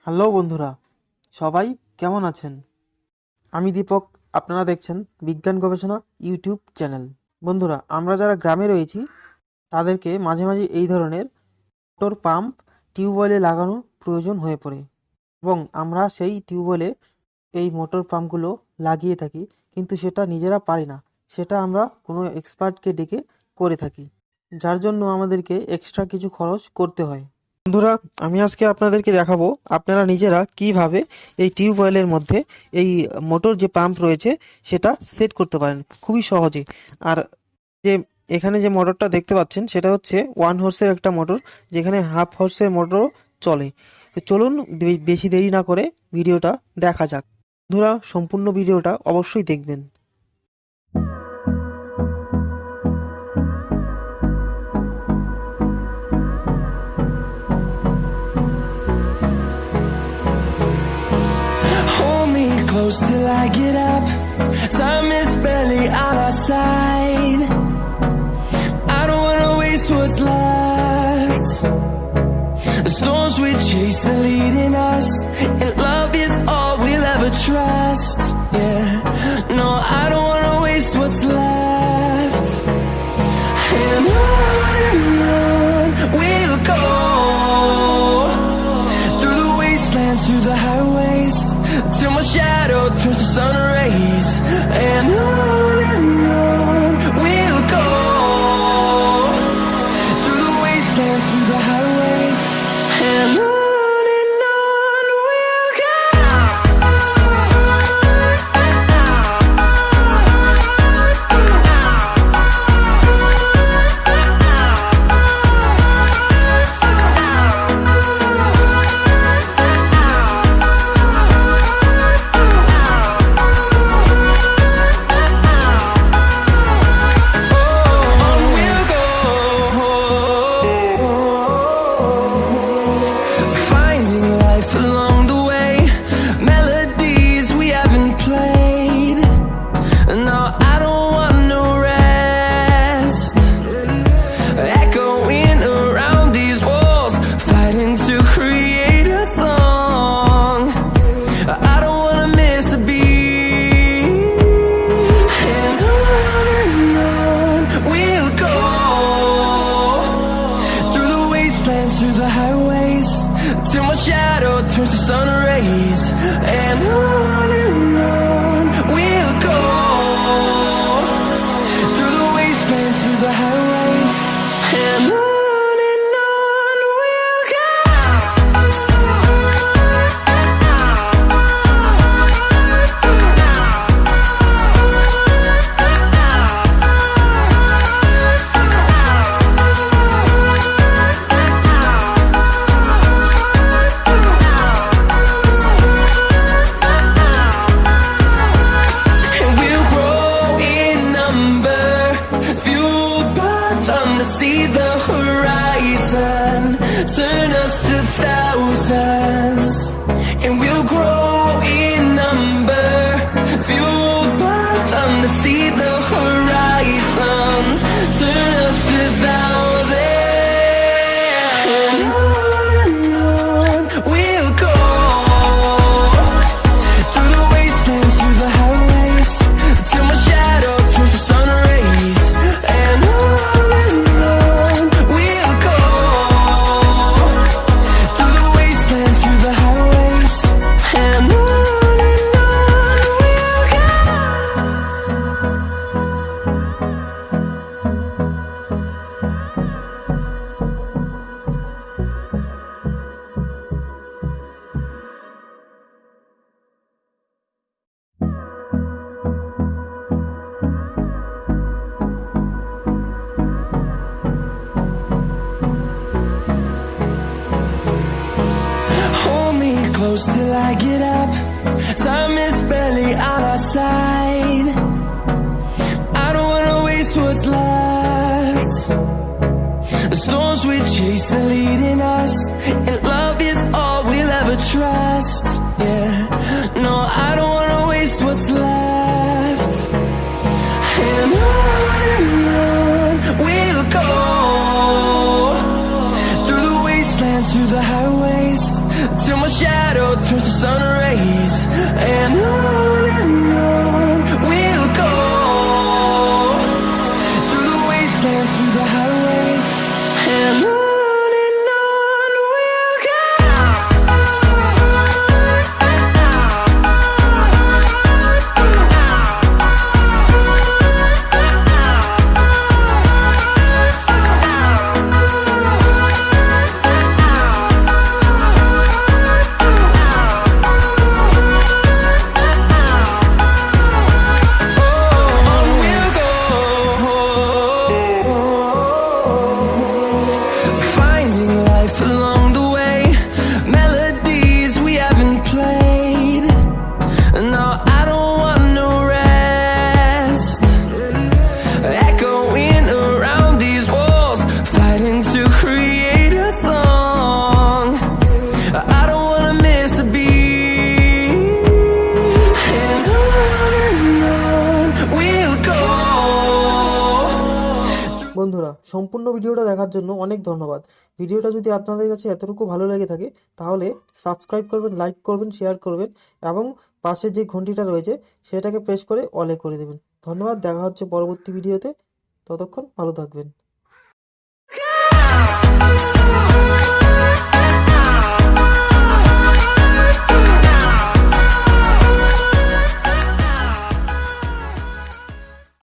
Hello বন্ধুরা, সবাই কেমন আছেন? আমি দীপক, আপনারা দেখছেন বিজ্ঞান গবেষণা ইউটিউব চ্যানেল। বন্ধুরা, আমরা যারা গ্রামে রয়েছি তাদেরকে মাঝে মাঝে এই ধরনের মোটর পাম্প টিউবওয়েলে লাগানো প্রয়োজন হয়ে পড়ে এবং আমরা সেই টিউবওয়েলে এই মোটর পাম্পগুলো লাগিয়ে থাকি, কিন্তু সেটা নিজেরা পারি না, সেটা আমরা কোনো এক্সপার্টকে ডেকে করে থাকি, যার জন্য আমাদেরকে এক্সট্রা কিছু খরচ করতে হয়। বন্ধুরা, আমি আজকে আপনাদেরকে দেখাবো আপনারা নিজেরা কিভাবে এই টিউবওয়েলের মধ্যে এই মোটর যে পাম্প রয়েছে সেটা সেট করতে পারেন খুবই সহজে। আর যে এখানে যে মোটরটা দেখতে পাচ্ছেন সেটা হচ্ছে 1 হর্সের একটা মোটর, যেখানে 1/2 হর্সের মোটরও চলে। তো চলুন বেশি দেরি না করে ভিডিওটা দেখা যাক। বন্ধুরা, সম্পূর্ণ ভিডিওটা অবশ্যই দেখবেন। Close till I get up. Time is barely on our side. I don't wanna waste what's left. The storms we chase are leading us, and love is all we'll ever trust. Yeah, no, I don't wanna waste what's left. And on we'll go, through the wastelands, through the highways, till my shadow turns to sun rays. And on we'll go, through the wastelands, through the highways. And on we'll go. Through the highways, till my shadow turns to sun rays. And on we'll go, through the wastelands, through the highways. And on we'll go. See the horizon, turn us to thousands, and we'll grow in number, fueled by them to see the horizon, turn us to thousands. And on we'll go, through the wastelands, through the highways, till my shadow turns to sun rays. And on close till I get up. Time is barely on our side. I don't wanna waste what's left. The storms we chase are leading us, and love is all we'll ever trust. Yeah, no, I don't wanna waste what's left. And on we'll go, through the wastelands, through the highways, till my shadow turns to sun rays, and on we'll go through the wastelands, through the highways, and on we'll go. বন্ধুরা, সম্পূর্ণ ভিডিওটা দেখার জন্য অনেক ধন্যবাদ। ভিডিওটা যদি আপনাদের কাছে এতটুকু ভালো লেগে থাকে তাহলে সাবস্ক্রাইব করবেন, লাইক করবেন, শেয়ার করবেন এবং পাশে যে ঘন্টিটা রয়েছে সেটাকে প্রেস করে অলে করে দেবেন। ধন্যবাদ, দেখা হচ্ছে পরবর্তী ভিডিওতে। ততক্ষণ ভালো থাকবেন।